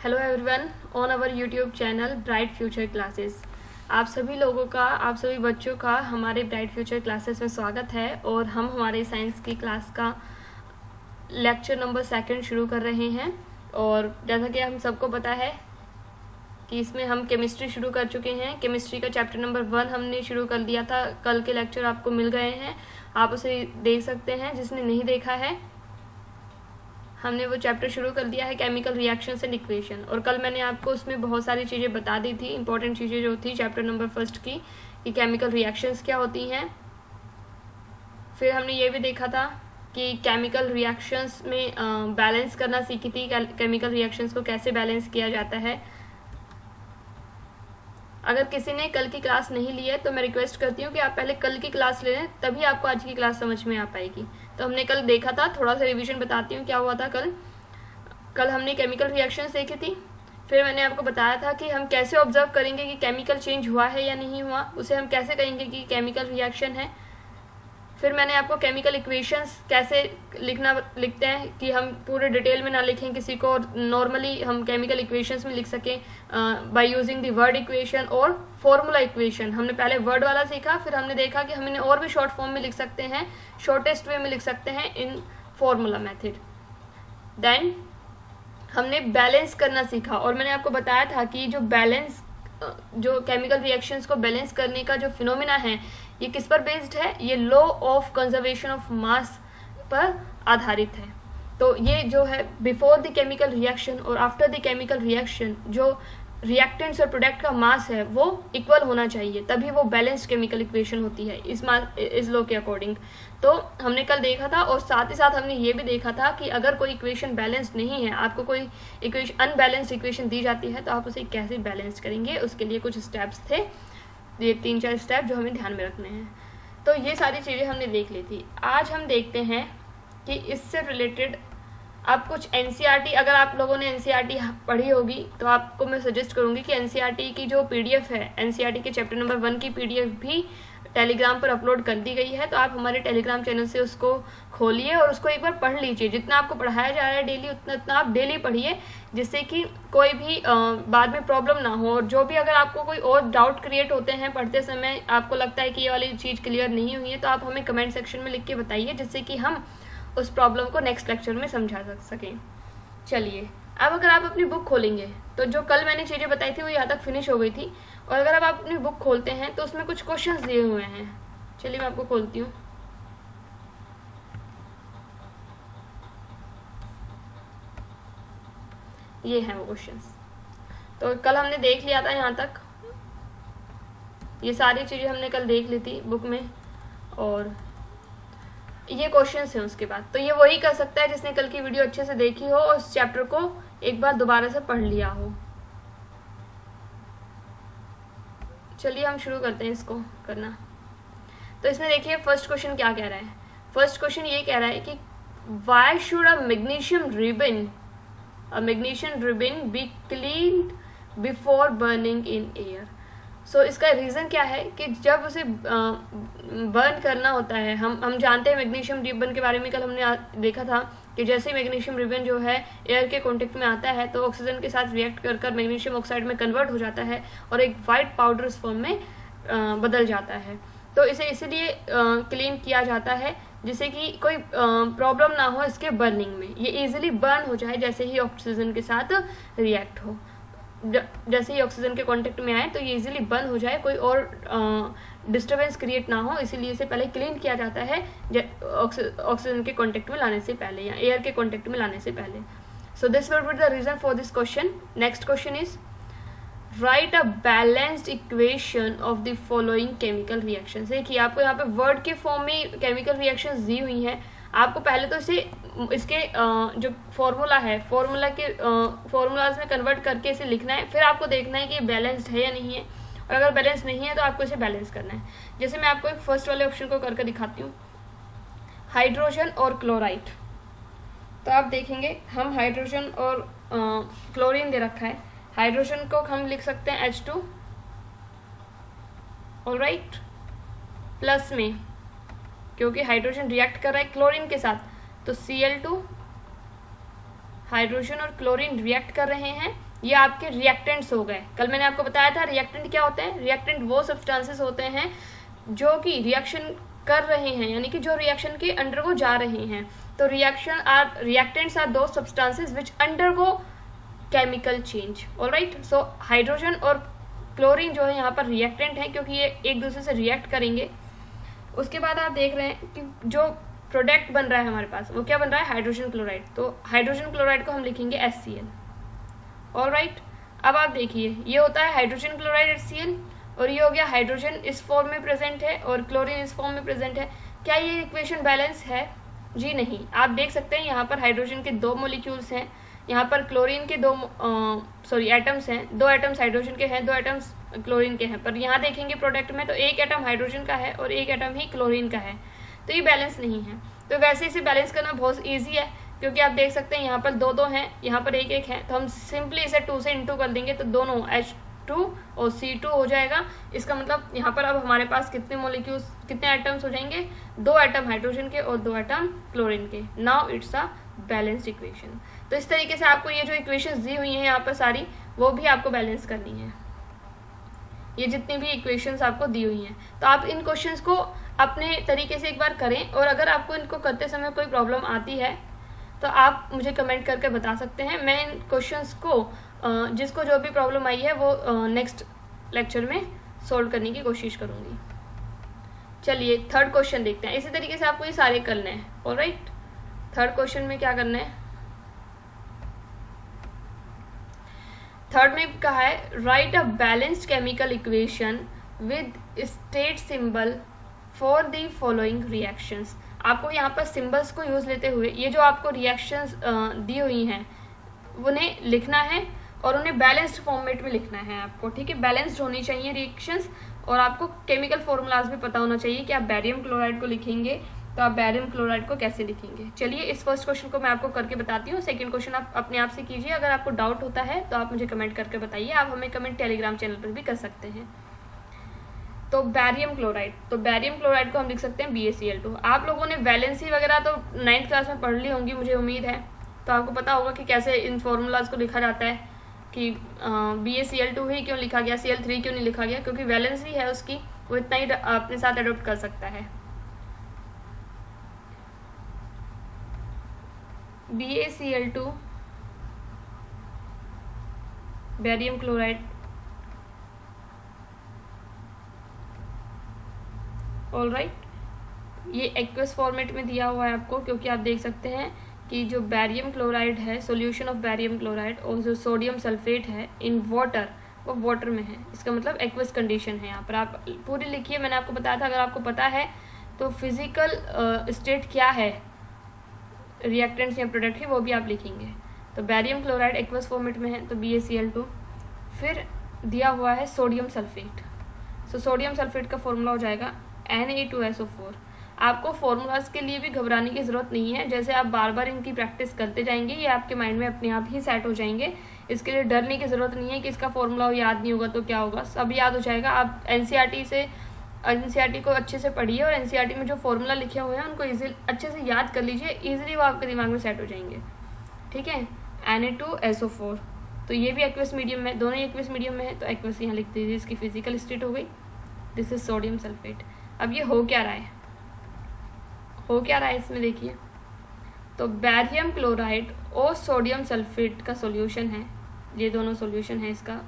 Hello everyone on our YouTube channel bright future classes. आप सभी लोगों का, आप सभी बच्चों का हमारे ब्राइट फ्यूचर क्लासेस में स्वागत है। और हम हमारे साइंस की क्लास का लेक्चर नंबर 2 शुरू कर रहे हैं। और जैसा कि हम सबको पता है कि इसमें हम केमिस्ट्री शुरू कर चुके हैं। केमिस्ट्री का चैप्टर नंबर 1 हमने शुरू कर दिया था। कल के लेक्चर आपको मिल गए हैं, आप उसे देख सकते हैं। जिसने नहीं देखा है, हमने वो चैप्टर शुरू कर दिया है, केमिकल रिएक्शंस एंड इक्वेशन। और कल मैंने आपको उसमें बहुत सारी चीज़ें बता दी थी, इंपॉर्टेंट चीज़ें जो थी चैप्टर नंबर 1 की, कि केमिकल रिएक्शंस क्या होती हैं। फिर हमने ये भी देखा था कि केमिकल रिएक्शंस में बैलेंस करना सीखी थी, केमिकल रिएक्शंस को कैसे बैलेंस किया जाता है। अगर किसी ने कल की क्लास नहीं ली है तो मैं रिक्वेस्ट करती हूँ कि आप पहले कल की क्लास ले लें, तभी आपको आज की क्लास समझ में आ पाएगी। तो हमने कल देखा था, थोड़ा सा रिवीजन बताती हूँ क्या हुआ था कल हमने केमिकल रिएक्शंस देखी थी। फिर मैंने आपको बताया था कि हम कैसे ऑब्जर्व करेंगे कि केमिकल चेंज हुआ है या नहीं हुआ, उसे हम कैसे कहेंगे कि केमिकल रिएक्शन है। फिर मैंने आपको केमिकल इक्वेशंस कैसे लिखते हैं कि हम पूरे डिटेल में ना लिखें किसी को, और नॉर्मली हम केमिकल इक्वेशंस में लिख सकें by using the word equation और फॉर्मूला इक्वेशन। हमने पहले वर्ड वाला सीखा, फिर हमने देखा कि हम इन्हें और भी शॉर्ट फॉर्म में लिख सकते हैं, शॉर्टेस्ट वे में लिख सकते हैं इन फॉर्मूला मेथड। देन हमने बैलेंस करना सीखा, और मैंने आपको बताया था कि जो केमिकल रिएक्शंस को बैलेंस करने का जो फिनोमिना है, ये किस पर बेस्ड है, ये law of conservation of mass पर आधारित है। तो ये जो है बिफोर द केमिकल रिएक्शन और आफ्टर द केमिकल रिएक्शन जो रिएक्टेंट्स और प्रोडक्ट का मास है वो इक्वल होना चाहिए, तभी वो बैलेंस्ड केमिकल इक्वेशन होती है इस लॉ के अकॉर्डिंग। तो हमने कल देखा था, और साथ ही साथ हमने ये भी देखा था कि अगर कोई इक्वेशन बैलेंस्ड नहीं है, आपको कोई इक्वेशन अनबैलेंस्ड इक्वेशन दी जाती है, तो आप उसे कैसे बैलेंस करेंगे, उसके लिए कुछ स्टेप्स थे, ये 3-4 स्टेप जो हमें ध्यान में रखने हैं। तो ये सारी चीज़ें हमने देख ली थी। आज हम देखते हैं कि इससे रिलेटेड आप कुछ NCERT, अगर आप लोगों ने NCERT पढ़ी होगी तो आपको मैं सजेस्ट करूंगी कि NCERT की जो PDF है, NCERT के चैप्टर नंबर 1 की PDF भी टेलीग्राम पर अपलोड कर दी गई है। तो आप हमारे टेलीग्राम चैनल से उसको खोलिए और उसको एक बार पढ़ लीजिए। जितना आपको पढ़ाया जा रहा है डेली, उतना आप डेली पढ़िए, जिससे कि कोई भी बाद में प्रॉब्लम ना हो। और जो भी अगर आपको कोई और डाउट क्रिएट होते हैं पढ़ते समय, आपको लगता है कि ये वाली चीज़ क्लियर नहीं हुई है, तो आप हमें कमेंट सेक्शन में लिख के बताइए, जिससे कि हम उस प्रॉब्लम को नेक्स्ट लेक्चर में समझा सकें। चलिए, अब अगर आप अपनी बुक खोलेंगे तो जो कल मैंने चीज़ें बताई थी वो यहाँ तक फिनिश हो गई थी। और अगर आप अपनी बुक खोलते हैं तो उसमें कुछ क्वेश्चंस दिए हुए हैं। चलिए मैं आपको खोलती हूँ। ये हैं वो क्वेश्चंस। तो कल हमने देख लिया था यहाँ तक, ये सारी चीज़ें हमने कल देख ली थी बुक में, और ये क्वेश्चंस हैं उसके बाद। तो ये वही कर सकता है जिसने कल की वीडियो अच्छे से देखी हो और उस चैप्टर को एक बार दोबारा से पढ़ लिया हो। चलिए हम शुरू करते हैं इसको करना। तो इसमें देखिए फर्स्ट क्वेश्चन क्या कह रहा है। फर्स्ट क्वेश्चन ये कह रहा है कि why should a magnesium ribbon be cleaned before burning in air. So इसका रीज़न क्या है कि जब उसे बर्न करना होता है, हम जानते हैं मैग्नीशियम रिबन के बारे में कल हमने देखा था कि जैसे ही मैग्नीशियम रिबन जो है एयर के कांटेक्ट में आता है तो ऑक्सीजन के साथ रिएक्ट कर मैग्नीशियम ऑक्साइड में कन्वर्ट हो जाता है और एक वाइट पाउडर फॉर्म में बदल जाता है। तो इसे इसीलिए क्लीन किया जाता है जिससे कि कोई प्रॉब्लम ना हो इसके बर्निंग में, ये ईजिली बर्न हो जाए जैसे ही ऑक्सीजन के साथ रिएक्ट हो। जैसे ही ऑक्सीजन के कांटेक्ट में आए तो ये इजीली बर्न हो जाए, कोई और डिस्टर्बेंस क्रिएट ना हो, इसीलिए इसे पहले क्लीन किया जाता है ऑक्सीजन के कांटेक्ट में लाने से पहले या एयर के कांटेक्ट में लाने से पहले। So this will be the reason for this question. Next question is write a balanced equation of the following chemical reactions. देखिए आपको यहाँ पे वर्ड के फॉर्म में केमिकल रिएक्शंस दी हुई हैं। आपको पहले तो इसके जो फॉर्मूला है, फॉर्मूलाज में कन्वर्ट करके इसे लिखना है, फिर आपको देखना है कि ये बैलेंस्ड है या नहीं है, और अगर बैलेंस नहीं है तो आपको इसे बैलेंस करना है। जैसे मैं आपको एक फर्स्ट वाले ऑप्शन को करके दिखाती हूँ, हाइड्रोजन और क्लोराइड। तो आप देखेंगे हम हाइड्रोजन और क्लोरीन दे रखा है। हाइड्रोजन को हम लिख सकते हैं H2, ऑलराइट, प्लस में क्योंकि हाइड्रोजन रिएक्ट कर रहा है क्लोरीन के साथ तो Cl2, हाइड्रोजन और क्लोरीन रिएक्ट कर रहे हैं ये आपके रिएक्टेंट्स हो गए। कल मैंने आपको बताया था रिएक्टेंट क्या होते हैं। रिएक्टेंट वो सब्सटेंसेस होते हैं जो कि रिएक्शन कर रहे हैं, यानी कि जो रिएक्शन के अंडरगो जा रहे हैं। तो रिएक्टेंट्स आर दो substances which undergo chemical change. Alright, so hydrogen और क्लोरीन जो है यहाँ पर रिएक्टेंट है, क्योंकि ये एक दूसरे से रिएक्ट करेंगे। उसके बाद आप देख रहे हैं कि जो प्रोडक्ट बन रहा है हमारे पास वो क्या बन रहा है, हाइड्रोजन क्लोराइड। तो हाइड्रोजन क्लोराइड को हम लिखेंगे HCl। ऑलराइट, अब आप देखिए ये होता है हाइड्रोजन क्लोराइड HCl, और ये हो गया हाइड्रोजन इस फॉर्म में प्रेजेंट है और क्लोरीन इस फॉर्म में प्रेजेंट है। क्या ये इक्वेशन बैलेंस है? जी नहीं। आप देख सकते हैं यहाँ पर हाइड्रोजन के 2 मॉलिक्यूल्स हैं, यहाँ पर क्लोरीन के 2 एटम्स हैं। 2 एटम्स हाइड्रोजन के हैं, 2 एटम्स क्लोरीन के हैं। पर यहाँ देखेंगे प्रोडक्ट में तो 1 एटम हाइड्रोजन का है और 1 एटम ही क्लोरीन का है, तो ये बैलेंस नहीं है। तो वैसे इसे बैलेंस करना बहुत ईजी है, क्योंकि आप देख सकते हैं यहाँ पर 2-2 हैं, यहाँ पर 1-1 है। तो हम सिंपली इसे 2 से इंटू कर देंगे तो दोनों H2 और C2 हो जाएगा। इसका मतलब यहाँ पर अब हमारे पास कितने मॉलिक्यूल्स, कितने एटम्स हो जाएंगे, 2 एटम हाइड्रोजन के और 2 एटम क्लोरीन के। Now it's a balanced equation. तो इस तरीके से आपको ये जो इक्वेशंस दी हुई हैं यहाँ पर सारी, वो भी आपको बैलेंस करनी है, ये जितनी भी इक्वेशंस आपको दी हुई हैं। तो आप इन क्वेश्चंस को अपने तरीके से एक बार करें, और अगर आपको इनको करते समय कोई प्रॉब्लम आती है तो आप मुझे कमेंट करके बता सकते हैं। मैं इन क्वेश्चंस को जिसको जो भी प्रॉब्लम आई है वो नेक्स्ट लेक्चर में सोल्व करने की कोशिश करूंगी। चलिए थर्ड क्वेश्चन देखते हैं। इसी तरीके से आपको ये सारे करने हैं। ऑलराइट, थर्ड क्वेश्चन में क्या करना है, थर्ड में कहा है right a balanced chemical equation with state symbol for the following reactions. आपको यहाँ पर सिंबल्स को यूज लेते हुए ये जो आपको रिएक्शंस दी हुई हैं उन्हें लिखना है, और उन्हें बैलेंस्ड फॉर्मेट में लिखना है आपको। ठीक है, बैलेंस्ड होनी चाहिए रिएक्शंस, और आपको केमिकल फॉर्मूलाज भी पता होना चाहिए कि आप बैरियम क्लोराइड को लिखेंगे तो आप बैरियम क्लोराइड को कैसे लिखेंगे। चलिए इस फर्स्ट क्वेश्चन को मैं आपको करके बताती हूँ। सेकंड क्वेश्चन आप अपने आप से कीजिए। अगर आपको डाउट होता है तो आप मुझे कमेंट करके बताइए। आप हमें कमेंट टेलीग्राम चैनल पर भी कर सकते हैं। तो बैरियम क्लोराइड, तो बैरियम क्लोराइड को हम लिख सकते हैं BaCl2। आप लोगों ने वैलेंसी वगैरह तो 9th क्लास में पढ़ ली होंगी, मुझे उम्मीद है। तो आपको पता होगा कि कैसे इन फॉर्मूलाज को लिखा जाता है, कि BaCl2 ही क्यों लिखा गया, Cl3 क्यों नहीं लिखा गया, क्योंकि वैलेंसी है उसकी, वो इतना ही अपने साथ अडोप्ट कर सकता है। BaCl2 बैरियम क्लोराइड, ऑलराइट, ये एक्वस फॉर्मेट में दिया हुआ है आपको, क्योंकि आप देख सकते हैं कि जो बैरियम क्लोराइड है, सॉल्यूशन ऑफ बैरियम क्लोराइड, और जो सोडियम सल्फेट है इन वाटर, वो वाटर में है। इसका मतलब एक्वस कंडीशन है। यहाँ पर आप पूरी लिखिए, मैंने आपको बताया था। अगर आपको पता है तो फिजिकल स्टेट क्या है रिएक्टेंट्स या प्रोडक्ट की, वो भी आप लिखेंगे। तो बैरियम क्लोराइड एक्वस फॉर्मेट में है तो BaCl2। फिर दिया हुआ है sodium sulphate, so sodium sulphate का फॉर्मूला हो जाएगा Na2SO4। आपको फॉर्मूलाज के लिए भी घबराने की ज़रूरत नहीं है। जैसे आप बार बार इनकी प्रैक्टिस करते जाएंगे, ये आपके माइंड में अपने आप ही सेट हो जाएंगे। इसके लिए डरने की ज़रूरत नहीं है कि इसका फॉर्मूला याद नहीं होगा तो क्या होगा, सब याद हो जाएगा। आप एनसीईआरटी को अच्छे से पढ़िए, और एनसीईआरटी में जो फॉर्मूला लिखे हुए हैं उनको अच्छे से याद कर लीजिए। ईजिली वो आपके दिमाग में सेट हो जाएंगे। ठीक है, Na2SO4। तो ये भी एक्वस मीडियम में, दोनों ही एक्वस मीडियम में है, तो एक्वस यहाँ लिख दीजिए। इसकी फिजिकल स्टेट हो गई। This is sodium sulphate. अब ये हो क्या रहा है, हो क्या रहा है इसमें देखिए। तो बैरियम क्लोराइड और सोडियम सल्फेट का सॉल्यूशन है, ये दोनों सॉल्यूशन है इसका,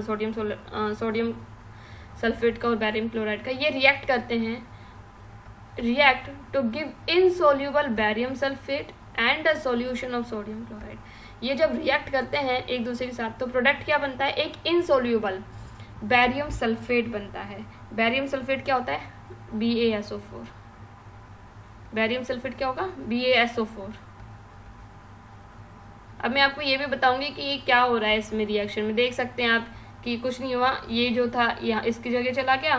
सोडियम सल्फेट का और बैरियम क्लोराइड का। ये रिएक्ट करते हैं, react to give insoluble barium sulphate and a solution of sodium chloride. ये जब रिएक्ट करते हैं एक दूसरे के साथ तो प्रोडक्ट क्या बनता है, एक इनसोल्यूबल बैरियम सल्फेट बनता है। बैरियम सल्फेट क्या होता है, BaSO4। बैरियम सल्फेट क्या होगा, BaSO4। अब मैं आपको ये भी बताऊंगी कि ये क्या हो रहा है इसमें रिएक्शन में। देख सकते हैं आप कि कुछ नहीं हुआ, ये जो था यहाँ इसकी जगह चला गया,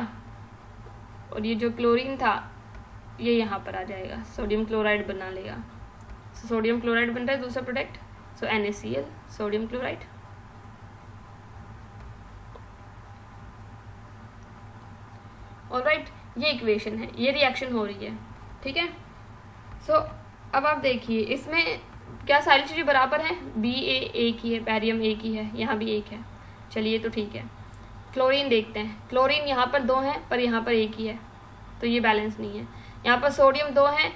और ये जो क्लोरीन था ये यहाँ पर आ जाएगा, सोडियम क्लोराइड बना लेगा। सोडियम क्लोराइड बन रहा है दूसरा प्रोडक्ट, सो NaCl, सोडियम क्लोराइड। ऑलराइट, ये इक्वेशन है, ये रिएक्शन हो रही है। ठीक है, सो अब आप देखिए इसमें क्या सारी चीज़ें बराबर हैं? Ba एक ही है, बैरियम एक ही है, यहाँ भी एक है, चलिए तो ठीक है। क्लोरीन देखते हैं, क्लोरीन यहाँ पर 2 हैं पर यहाँ पर एक ही है, तो ये बैलेंस नहीं है। यहाँ पर सोडियम 2 हैं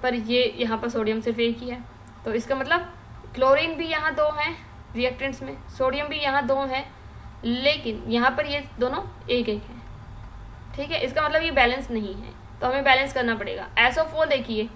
पर ये यहाँ पर सोडियम सिर्फ एक ही है, तो इसका मतलब क्लोरीन भी यहाँ 2 हैं रिएक्टेंट्स में, सोडियम भी यहाँ 2 हैं, लेकिन यहाँ पर ये दोनों एक एक हैं, ठीक है। इसका मतलब ये बैलेंस नहीं है, तो हमें बैलेंस करना पड़ेगा। SO4 देखिए,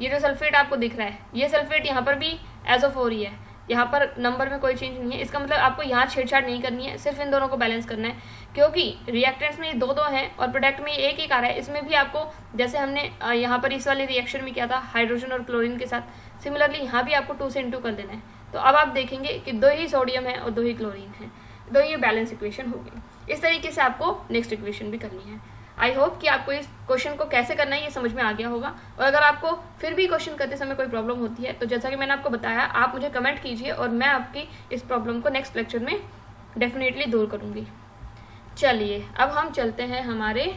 ये जो सल्फेट आपको दिख रहा है, ये सल्फेट यहाँ पर भी SO4 ही है, यहाँ पर नंबर में कोई चेंज नहीं है। इसका मतलब आपको यहाँ छेड़छाड़ नहीं करनी है, सिर्फ इन दोनों को बैलेंस करना है, क्योंकि रिएक्टेंट्स में ये 2-2 हैं और प्रोडक्ट में ये एक एक आ रहा है। इसमें भी आपको, जैसे हमने यहाँ पर इस वाले रिएक्शन में किया था हाइड्रोजन और क्लोरीन के साथ, सिमिलरली यहाँ भी आपको 2 से इंटू कर देना है। तो अब आप देखेंगे कि 2 ही सोडियम है और 2 ही क्लोरीन है, तो ये बैलेंस इक्वेशन होगी। इस तरीके से आपको नेक्स्ट इक्वेशन भी करनी है। आई होप कि आपको इस क्वेश्चन को कैसे करना है ये समझ में आ गया होगा, और अगर आपको फिर भी क्वेश्चन करते समय कोई प्रॉब्लम होती है तो जैसा कि मैंने आपको बताया, आप मुझे कमेंट कीजिए और मैं आपकी इस प्रॉब्लम को नेक्स्ट लेक्चर में डेफिनेटली दूर करूँगी। चलिए अब हम चलते हैं हमारे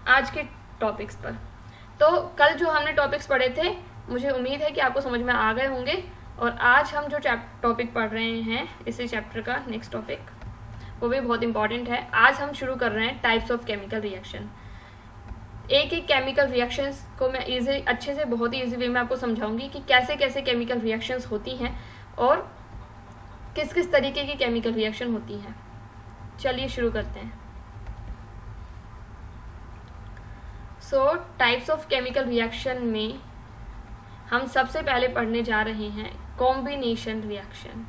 आज के टॉपिक्स पर। तो कल जो हमने टॉपिक्स पढ़े थे, मुझे उम्मीद है कि आपको समझ में आ गए होंगे, और आज हम जो टॉपिक पढ़ रहे हैं, इसी चैप्टर का नेक्स्ट टॉपिक, वो भी बहुत इंपॉर्टेंट है। आज हम शुरू कर रहे हैं टाइप्स ऑफ केमिकल रिएक्शन। एक एक केमिकल रिएक्शंस को मैं अच्छे से, बहुत ही इजी वे में आपको समझाऊंगी कि कैसे कैसे केमिकल रिएक्शंस होती हैं और किस किस तरीके की केमिकल रिएक्शन होती हैं। चलिए शुरू करते हैं। सो टाइप्स ऑफ केमिकल रिएक्शन में हम सबसे पहले पढ़ने जा रहे हैं कॉम्बिनेशन रिएक्शन।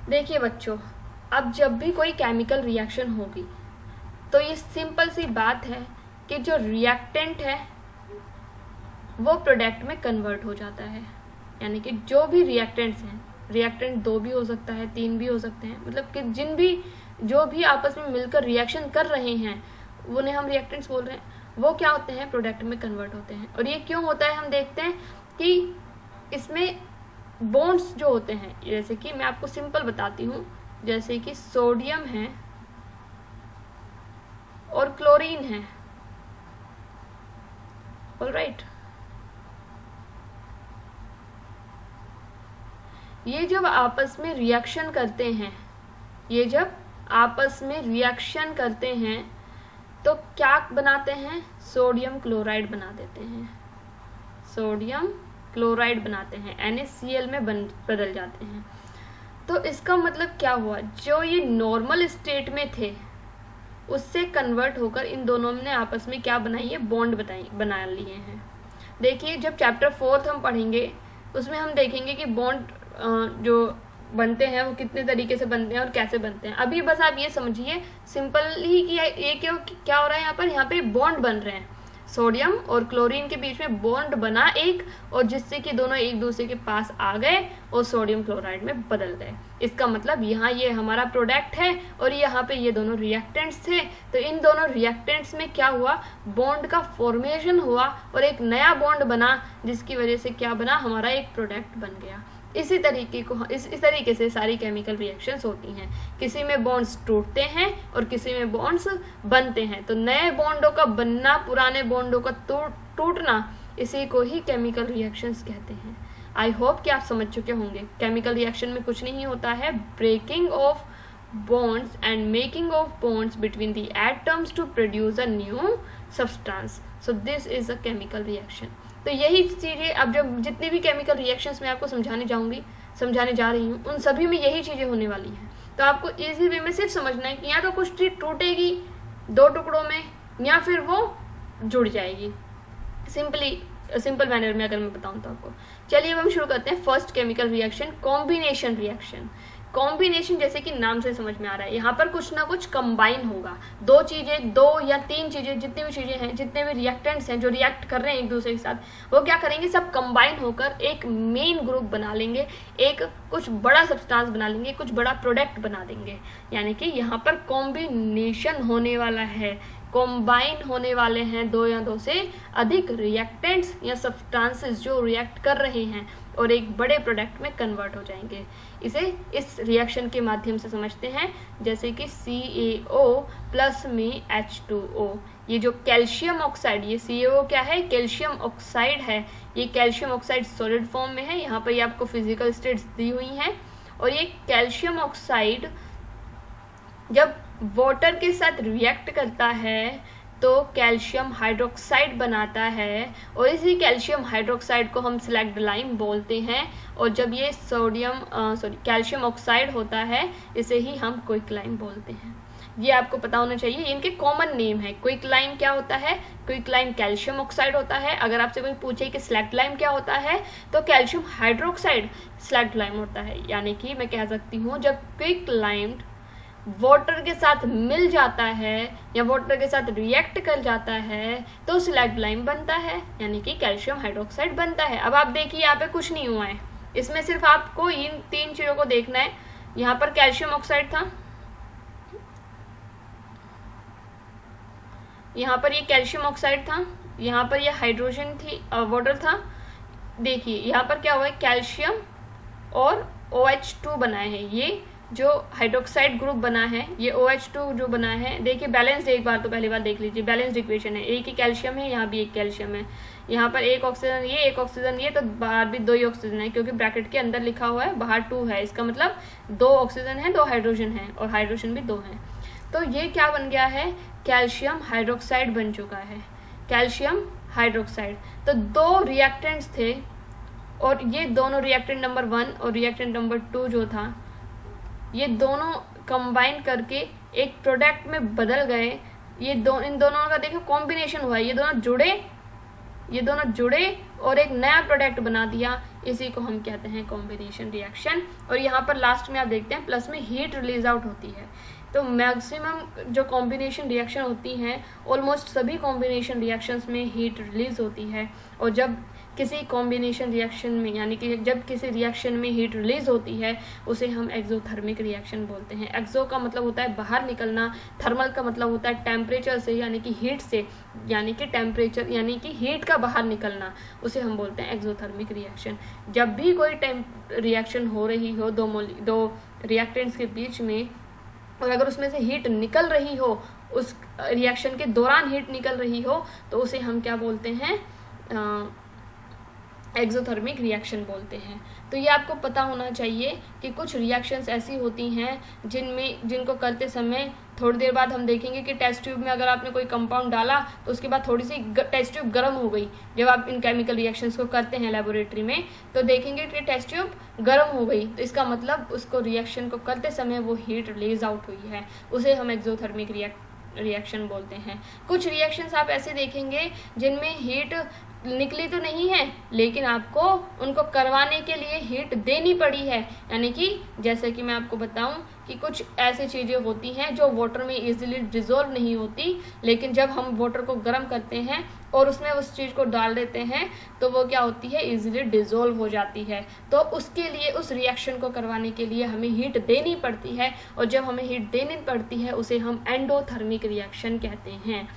देखिए बच्चों, अब जब भी कोई केमिकल रिएक्शन होगी तो ये सिंपल सी बात है कि जो रिएक्टेंट है वो प्रोडक्ट में कन्वर्ट हो जाता है। यानी कि जो भी रिएक्टेंट्स हैं, रिएक्टेंट 2 भी हो सकता है, 3 भी हो सकते हैं, मतलब कि जो भी आपस में मिलकर रिएक्शन कर रहे हैं उन्हें हम रिएक्टेंट्स बोल रहे हैं, वो क्या होते हैं? प्रोडक्ट में कन्वर्ट होते हैं। और ये क्यों होता है? हम देखते हैं कि इसमें बॉन्ड्स जो होते हैं, जैसे कि मैं आपको सिंपल बताती हूँ, जैसे कि सोडियम है और क्लोरीन है, ऑलराइट। ये जब आपस में रिएक्शन करते हैं, तो क्या बनाते हैं? सोडियम क्लोराइड बना देते हैं, सोडियम क्लोराइड बनाते हैं, NaCl में बदल जाते हैं। तो इसका मतलब क्या हुआ? जो ये नॉर्मल स्टेट में थे उससे कन्वर्ट होकर इन दोनों ने आपस में क्या बनाई है? बॉन्ड बना लिए हैं। देखिए जब चैप्टर 4 हम पढ़ेंगे उसमें हम देखेंगे कि बॉन्ड जो बनते हैं वो कितने तरीके से बनते हैं और कैसे बनते हैं। अभी बस आप ये समझिए सिंपल ही कि ये क्या हो रहा है, यहाँ पे बॉन्ड बन रहे हैं, सोडियम और क्लोरीन के बीच में बॉन्ड बना एक, और जिससे कि दोनों एक दूसरे के पास आ गए और सोडियम क्लोराइड में बदल गए। इसका मतलब यहाँ ये हमारा प्रोडक्ट है और यहाँ पे ये दोनों रिएक्टेंट्स थे। तो इन दोनों रिएक्टेंट्स में क्या हुआ? बॉन्ड का फॉर्मेशन हुआ और एक नया बॉन्ड बना, जिसकी वजह से क्या बना? हमारा एक प्रोडक्ट बन गया। इस तरीके से सारी केमिकल रिएक्शंस होती हैं। किसी में बॉन्ड्स टूटते हैं और किसी में बॉन्ड्स बनते हैं। तो नए बॉन्डों का बनना, पुराने बॉन्डों का टूटना, इसी को ही केमिकल रिएक्शंस कहते हैं। आई होप कि आप समझ चुके होंगे। केमिकल रिएक्शन में कुछ नहीं होता है, breaking of bonds and making of bonds between the atoms to produce a new substance. So this is a chemical reaction. तो यही चीज़ें अब जब जितनी भी केमिकल रिएक्शंस मैं आपको समझाने जा रही हूँ, उन सभी में यही चीज़ें होने वाली हैं। तो आपको इजी वे में सिर्फ समझना है कि या तो कुछ चीज़ टूटेगी 2 टुकड़ों में या फिर वो जुड़ जाएगी। सिंपल मैनर में अगर मैं बताऊँ तो आपको। चलिए अब हम शुरू करते हैं first chemical reaction, combination reaction. Combination जैसे कि नाम से समझ में आ रहा है, यहाँ पर कुछ ना कुछ कंबाइन होगा। 2 चीजें, 2 या 3 चीजें, जितनी भी चीजें हैं, जितने भी रिएक्टेंट्स हैं जो रिएक्ट कर रहे हैं एक दूसरे के साथ, वो क्या करेंगे? सब कंबाइन होकर एक मेन ग्रुप बना लेंगे, एक कुछ बड़ा सब्सटेंस बना लेंगे, कुछ बड़ा प्रोडक्ट बना देंगे। यानी कि यहाँ पर कॉम्बिनेशन होने वाला है। कॉम्बाइन होने वाले हैं दो या दो से अधिक रिएक्टेंट्स या सब्सटेंसेस जो रिएक्ट कर रहे हैं और एक बड़े प्रोडक्ट में कन्वर्ट हो जाएंगे। इसे इस रिएक्शन के माध्यम से समझते हैं, जैसे कि CaO प्लस में H2O। ये जो कैल्शियम ऑक्साइड, ये CaO क्या है, कैल्शियम ऑक्साइड है। ये कैल्शियम ऑक्साइड सॉलिड फॉर्म में है, यहाँ पर ये आपको फिजिकल स्टेट्स दी हुई हैं। और ये कैल्शियम ऑक्साइड जब वाटर के साथ रिएक्ट करता है तो कैल्शियम हाइड्रोक्साइड बनाता है, और इसी कैल्शियम हाइड्रोक्साइड को हम सिलेक्ट लाइम बोलते हैं। और जब ये कैल्शियम ऑक्साइड होता है, इसे ही हम क्विक लाइम बोलते हैं। ये आपको पता होना चाहिए, ये इनके कॉमन नेम है। क्विक लाइम क्या होता है, क्विक लाइम कैल्शियम ऑक्साइड होता है। अगर आपसे कोई पूछे कि सिलेक्ट लाइम क्या होता है, तो कैल्शियम हाइड्रोक्साइड सिलेक्ट लाइम होता है। यानी कि मैं कह सकती हूँ, जब क्विक लाइम वाटर के साथ मिल जाता है या वाटर के साथ रिएक्ट कर जाता है तो सिलेक्ट लाइम बनता है, यानी कि कैल्शियम हाइड्रोक्साइड बनता है। अब आप देखिए, यहाँ पे कुछ नहीं हुआ है, इसमें सिर्फ आपको इन तीन चीजों को देखना है। यहाँ पर कैल्शियम ऑक्साइड था, यहाँ पर ये कैल्शियम ऑक्साइड था, यहाँ पर ये हाइड्रोजन थी, वाटर था। देखिए यहाँ पर क्या हुआ है, कैल्शियम और OH2 बना है। ये जो हाइड्रोक्साइड ग्रुप बना है, ये OH2 जो बना है, देखिए बैलेंस्ड, एक बार तो पहली बार देख लीजिए, बैलेंस्ड इक्वेशन है। एक ही कैल्शियम है, यहाँ भी एक कैल्शियम है, यहाँ पर एक ऑक्सीजन ये, एक ऑक्सीजन ये, तो बाहर भी दो ही ऑक्सीजन है, क्योंकि ब्रैकेट के अंदर लिखा हुआ है, बाहर 2 है। इसका मतलब 2 ऑक्सीजन है, 2 हाइड्रोजन है, और हाइड्रोजन भी 2 है। तो ये क्या बन गया है, कैल्शियम हाइड्रोक्साइड बन चुका है, कैल्शियम हाइड्रोक्साइड। तो 2 रिएक्टेंट्स थे, और ये दोनों रिएक्टेंट नंबर 1 और रिएक्टेंट नंबर 2 जो था, ये दोनों कंबाइन करके एक प्रोडक्ट में बदल गए। ये इन दोनों का देखो कॉम्बिनेशन हुआ है, ये दोनों जुड़े और एक नया प्रोडक्ट बना दिया। इसी को हम कहते हैं कॉम्बिनेशन रिएक्शन। और यहाँ पर लास्ट में आप देखते हैं प्लस में हीट रिलीज आउट होती है। तो मैक्सिमम जो कॉम्बिनेशन रिएक्शन होती हैं, ऑलमोस्ट सभी कॉम्बिनेशन रिएक्शंस में हीट रिलीज होती है। और जब किसी कॉम्बिनेशन रिएक्शन में, यानी कि जब किसी रिएक्शन में हीट रिलीज होती है, उसे हम एक्सोथर्मिक रिएक्शन बोलते हैं। एक्सो का मतलब होता है बाहर निकलना, थर्मल का मतलब होता है टेम्परेचर से, यानी कि हीट से, यानी कि टेम्परेचर यानी कि हीट का बाहर निकलना, उसे हम बोलते हैं एक्सोथर्मिक रिएक्शन। जब भी कोई रिएक्शन हो रही हो दो रिएक्टेंट्स के बीच में, और अगर उसमें से हीट निकल रही हो, उस रिएक्शन के दौरान हीट निकल रही हो, तो उसे हम क्या बोलते हैं, एक्सोथर्मिक रिएक्शन बोलते हैं। तो ये आपको पता होना चाहिए कि कुछ रिएक्शंस ऐसी होती हैं जिनको करते समय थोड़ी देर बाद हम देखेंगे कि टेस्ट ट्यूब में अगर आपने कोई कंपाउंड डाला तो उसके बाद थोड़ी सी टेस्ट ट्यूब गर्म हो गई। जब आप इन केमिकल रिएक्शंस को करते हैं लेबोरेटरी में, तो देखेंगे कि टेस्ट ट्यूब गर्म हो गई, तो इसका मतलब उसको रिएक्शन को करते समय वो हीट रिलीज आउट हुई है, उसे हम एक्सोथर्मिक रिएक्शन बोलते हैं। कुछ रिएक्शंस आप ऐसे देखेंगे जिनमें हीट निकली तो नहीं है, लेकिन आपको उनको करवाने के लिए हीट देनी पड़ी है। यानी कि जैसे कि मैं आपको बताऊं कि कुछ ऐसी चीज़ें होती हैं जो वाटर में इजीली डिजोल्व नहीं होती, लेकिन जब हम वाटर को गर्म करते हैं और उसमें उस चीज़ को डाल देते हैं तो वो क्या होती है, इजीली डिजोल्व हो जाती है। तो उसके लिए, उस रिएक्शन को करवाने के लिए हमें हीट देनी पड़ती है, और जब हमें हीट देनी पड़ती है उसे हम एंडोथर्मिक रिएक्शन कहते हैं।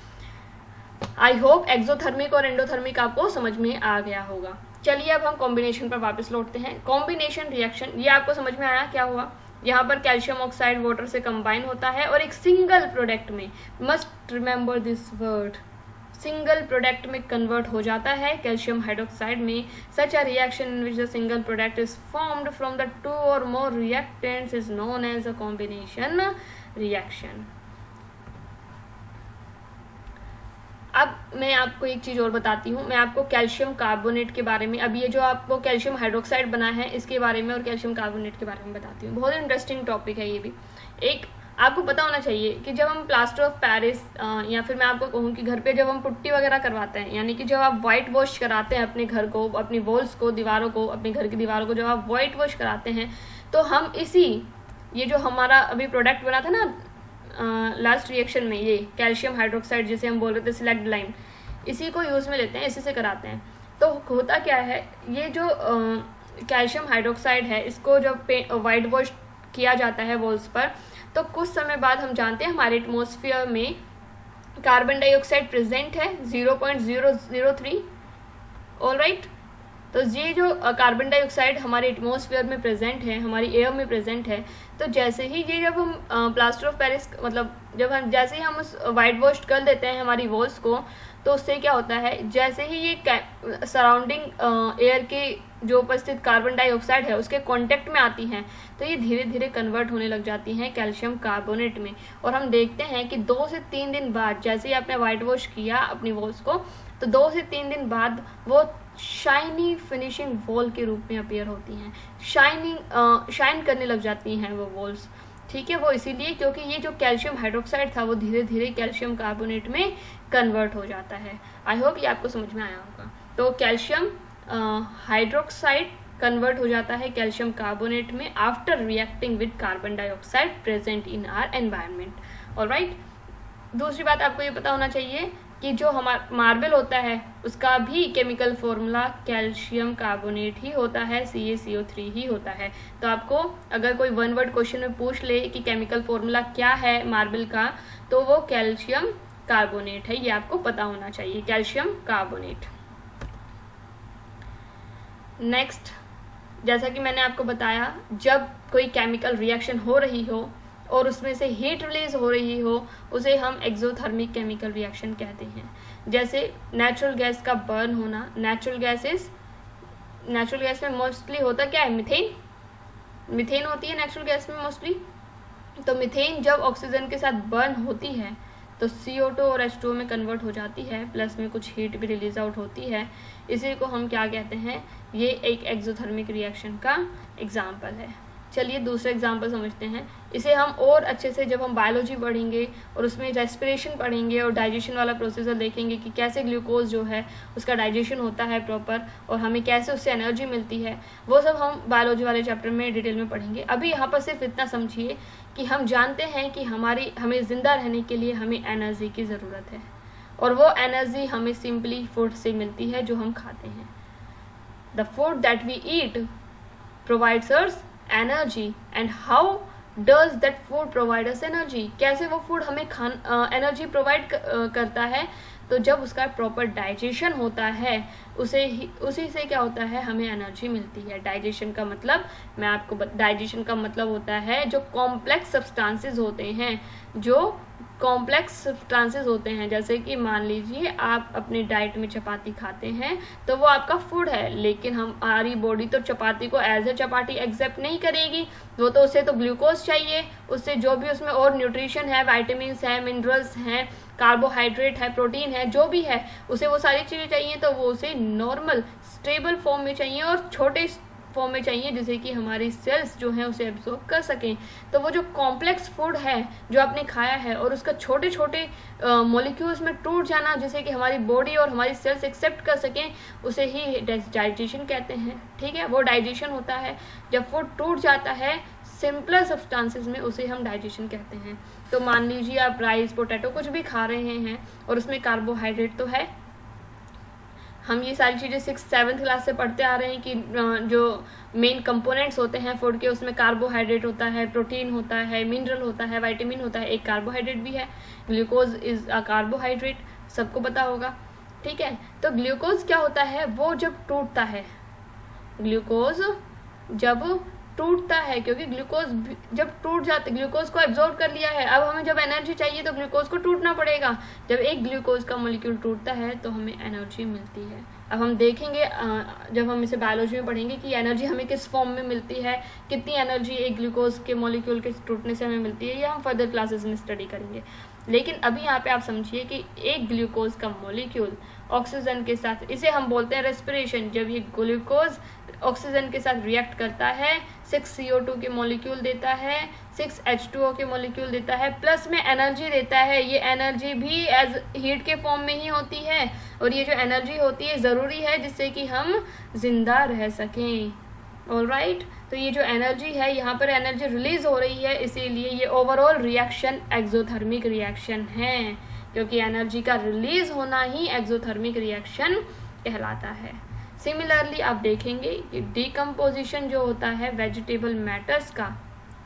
आई होप एक्सोथर्मिक और एंडोथर्मिक आपको समझ में आ गया होगा। चलिए अब हम कॉम्बिनेशन पर वापस लौटते हैं। कॉम्बिनेशन रिएक्शन, ये आपको समझ में आया क्या हुआ। यहाँ पर कैल्शियम ऑक्साइड वाटर से कंबाइन होता है और एक सिंगल प्रोडक्ट में, must remember this word, single product में कन्वर्ट हो जाता है कैल्शियम हाइड्रोक्साइड में। Such a reaction in which the single product is formed from the 2 और more reactants is known as a combination reaction. अब मैं आपको एक चीज़ और बताती हूँ, मैं आपको कैल्शियम कार्बोनेट के बारे में, अब ये जो आपको कैल्शियम हाइड्रोक्साइड बना है इसके बारे में और कैल्शियम कार्बोनेट के बारे में बताती हूँ। बहुत इंटरेस्टिंग टॉपिक है ये भी। एक आपको पता होना चाहिए कि जब हम प्लास्टर ऑफ पेरिस या फिर मैं आपको कहूँ कि घर पे जब हम पुट्टी वगैरह करवाते हैं, यानी कि जब आप वाइट वॉश कराते हैं अपने घर को, अपनी वॉल्स को, दीवारों को, अपने घर की दीवारों को जब आप वाइट वॉश कराते हैं, तो हम ये जो हमारा अभी प्रोडक्ट बना था ना लास्ट रिएक्शन में, ये कैल्शियम हाइड्रोक्साइड जिसे हम बोल रहे थे सिलेक्ट लाइम, इसी को यूज़ में लेते हैं, इसी से कराते हैं। तो होता क्या है, ये जो कैल्शियम हाइड्रोक्साइड है, इसको जब वाइट वॉश किया जाता है वॉल्स पर, तो कुछ समय बाद हम जानते हैं हमारे एटमॉस्फेयर में कार्बन डाइऑक्साइड प्रेजेंट है 0.003। ऑलराइट, तो ये जो कार्बन डाइऑक्साइड हमारे एटमॉस्फेयर में प्रेजेंट है, हमारी एयर में प्रेजेंट है, तो जैसे ही ये जब हम प्लास्टर ऑफ पेरिस मतलब जब हम जैसे ही हम उस वाइट वॉश कर देते हैं हमारी वॉल्स को, तो उससे क्या होता है, जैसे ही ये सराउंडिंग एयर के जो उपस्थित कार्बन डाइऑक्साइड है उसके कांटेक्ट में आती हैं, तो ये धीरे धीरे कन्वर्ट होने लग जाती हैं कैल्शियम कार्बोनेट में। और हम देखते हैं कि 2 से 3 दिन बाद, जैसे ही आपने वाइट वॉश किया अपनी वॉल्स को, तो 2 से 3 दिन बाद वो शाइनी फिनिशिंग वॉल के रूप में अपीयर होती हैं, शाइन करने लग जाती हैं वो वॉल्स। ठीक है, वो इसीलिए क्योंकि ये जो कैल्शियम हाइड्रोक्साइड था वो धीरे धीरे कैल्शियम कार्बोनेट में कन्वर्ट हो जाता है। आई होप ये आपको समझ में आया होगा। तो कैल्शियम हाइड्रोक्साइड कन्वर्ट हो जाता है कैल्शियम कार्बोनेट में after reacting with carbon dioxide present in our environment. Alright, दूसरी बात आपको ये पता होना चाहिए कि जो हमारा मार्बल होता है उसका भी केमिकल फॉर्मूला कैल्शियम कार्बोनेट ही होता है, CaCO3 ही होता है। तो आपको अगर कोई 1 वर्ड क्वेश्चन में पूछ ले कि केमिकल फॉर्मूला क्या है मार्बल का, तो वो कैल्शियम कार्बोनेट है, ये आपको पता होना चाहिए, कैल्शियम कार्बोनेट। नेक्स्ट, जैसा कि मैंने आपको बताया, जब कोई केमिकल रिएक्शन हो रही हो और उसमें से हीट रिलीज हो रही हो, उसे हम एक्सोथर्मिक केमिकल रिएक्शन कहते हैं। जैसे नेचुरल गैस का बर्न होना, नेचुरल गैस में मोस्टली होता क्या है, मिथेन होती है नेचुरल गैस में मोस्टली। तो मिथेन जब ऑक्सीजन के साथ बर्न होती है तो CO2 और H2O में कन्वर्ट हो जाती है, प्लस में कुछ हीट भी रिलीज आउट होती है। इसी को हम क्या कहते हैं, ये एक एक्सोथर्मिक रिएक्शन का एग्जाम्पल है। चलिए दूसरा एग्जाम्पल समझते हैं। इसे हम और अच्छे से जब हम बायोलॉजी पढ़ेंगे और उसमें रेस्पिरेशन पढ़ेंगे और डाइजेशन वाला प्रोसीजर देखेंगे कि कैसे ग्लूकोज जो है उसका डाइजेशन होता है प्रॉपर और हमें कैसे उससे एनर्जी मिलती है, वो सब हम बायोलॉजी वाले चैप्टर में डिटेल में पढ़ेंगे। अभी यहाँ पर सिर्फ इतना समझिए कि हम जानते हैं कि हमें जिंदा रहने के लिए हमें एनर्जी की ज़रूरत है, और वो एनर्जी हमें सिंपली फूड से मिलती है जो हम खाते हैं। The food that we eat provides us energy, and how does that food provide us energy, कैसे वो फूड हमें एनर्जी प्रोवाइड करता है, तो जब उसका प्रॉपर डाइजेशन होता है उसी से क्या होता है, हमें एनर्जी मिलती है। डाइजेशन का मतलब मैं आपको डाइजेशन का मतलब होता है जो कॉम्प्लेक्स सब्सटेंसेस होते हैं, जैसे कि मान लीजिए आप अपनी डाइट में चपाती खाते हैं तो वो आपका फूड है, लेकिन हमारी बॉडी तो चपाती को एज ए चपाती एक्सेप्ट नहीं करेगी, वो तो उसे तो ग्लूकोज चाहिए, उससे जो भी उसमें और न्यूट्रिशन है, विटामिन्स हैं, मिनरल्स हैं, कार्बोहाइड्रेट है, प्रोटीन है, जो भी है उसे वो सारी चीज़ें चाहिए, तो वो उसे नॉर्मल स्टेबल फॉर्म में चाहिए और छोटे फॉर्म में चाहिए जिसे कि हमारी सेल्स जो हैं उसे एब्जॉर्ब कर सकें। तो वो जो कॉम्प्लेक्स फूड है जो आपने खाया है और उसका छोटे छोटे मॉलिक्यूल्स में टूट जाना जिसे कि हमारी बॉडी और हमारी सेल्स एक्सेप्ट कर सकें, उसे ही डाइजेशन कहते हैं। ठीक है, वो डाइजेशन होता है जब फूड टूट जाता है सिंपलर सब्सटेंसेस में, उसे हम डाइजेशन कहते हैं। तो मान लीजिए आप राइस, पोटैटो कुछ भी खा रहे हैं और उसमें कार्बोहाइड्रेट तो है, हम ये सारी चीज़ें 6th-7th क्लास से पढ़ते आ रहे हैं कि जो मेन कंपोनेंट्स होते हैं फूड के, उसमें कार्बोहाइड्रेट होता है, प्रोटीन होता है, मिनरल होता है, विटामिन होता है, एक कार्बोहाइड्रेट भी है, ग्लूकोज इज अ कार्बोहाइड्रेट, सबको पता होगा। ठीक है, तो ग्लूकोज क्या होता है, वो जब टूटता है, ग्लूकोज जब टूटता है, क्योंकि ग्लूकोज जब टूट जाता है, ग्लूकोज को एब्जॉर्ब कर लिया है, अब हमें जब एनर्जी चाहिए तो ग्लूकोज को टूटना पड़ेगा। जब एक ग्लूकोज का मॉलिक्यूल टूटता है तो हमें एनर्जी मिलती है। अब हम देखेंगे जब हम इसे बायोलॉजी में पढ़ेंगे कि एनर्जी हमें किस फॉर्म में मिलती है, कितनी एनर्जी एक ग्लूकोज के मॉलिक्यूल के टूटने से हमें मिलती है, ये हम फर्दर क्लासेस में स्टडी करेंगे। लेकिन अभी यहाँ पे आप समझिए कि एक ग्लूकोज का मॉलिक्यूल ऑक्सीजन के साथ, इसे हम बोलते हैं रेस्पिरेशन, जब ये ग्लूकोज ऑक्सीजन के साथ रिएक्ट करता है 6 CO2 के मॉलिक्यूल देता है, 6 H2O के मॉलिक्यूल देता है, प्लस में एनर्जी देता है। ये एनर्जी भी एज हीट के फॉर्म में ही होती है, और ये जो एनर्जी होती है ज़रूरी है जिससे कि हम जिंदा रह सकें। ऑलराइट, तो ये जो एनर्जी है, यहाँ पर एनर्जी रिलीज हो रही है, इसीलिए ये ओवरऑल रिएक्शन एक्सोथर्मिक रिएक्शन है, क्योंकि एनर्जी का रिलीज होना ही एक्सोथर्मिक रिएक्शन कहलाता है। सिमिलरली आप देखेंगे कि डिकम्पोजिशन जो होता है वेजिटेबल मैटर्स का,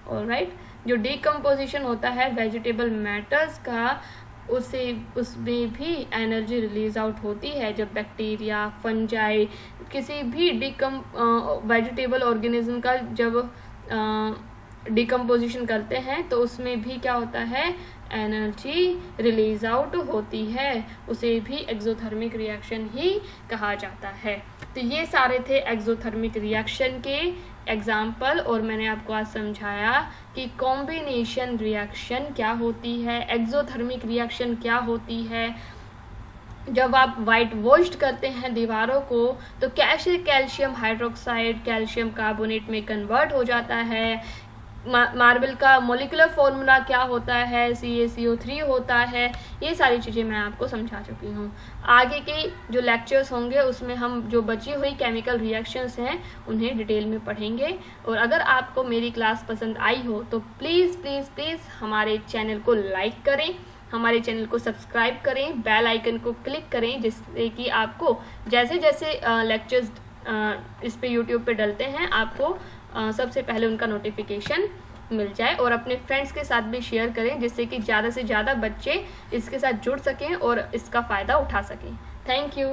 ऑलराइट, जो डिकम्पोजिशन होता है वेजिटेबल मैटर्स का, उसमें भी एनर्जी रिलीज आउट होती है जब बैक्टीरिया, फंजाई, किसी भी वेजिटेबल ऑर्गेनिज्म का जब डिकम्पोजिशन करते हैं तो उसमें भी क्या होता है, एनर्जी रिलीज आउट होती है, उसे भी एक्सोथर्मिक रिएक्शन ही कहा जाता है। तो ये सारे थे एक्सोथर्मिक रिएक्शन के एग्जाम्पल, और मैंने आपको आज समझाया कि कॉम्बिनेशन रिएक्शन क्या होती है, एक्सोथर्मिक रिएक्शन क्या होती है। जब आप वाइट वॉश्ड करते हैं दीवारों को तो कैसे कैल्शियम हाइड्रोक्साइड कैल्शियम कार्बोनेट में कन्वर्ट हो जाता है, मार्बल का मोलिकुलर फॉर्मूला क्या होता है, CaCO3 होता है, ये सारी चीज़ें मैं आपको समझा चुकी हूँ। आगे के जो लेक्चर्स होंगे उसमें हम जो बची हुई केमिकल रिएक्शंस हैं उन्हें डिटेल में पढ़ेंगे। और अगर आपको मेरी क्लास पसंद आई हो तो प्लीज़ प्लीज़ प्लीज़ हमारे चैनल को लाइक करें, हमारे चैनल को सब्सक्राइब करें, बेल आइकन को क्लिक करें, जिससे कि आपको जैसे जैसे लेक्चर्स इस पे यूट्यूब पे डलते हैं आपको सबसे पहले उनका नोटिफिकेशन मिल जाए। और अपने फ्रेंड्स के साथ भी शेयर करें जिससे कि ज़्यादा से ज़्यादा बच्चे इसके साथ जुड़ सकें और इसका फ़ायदा उठा सकें। Thank you.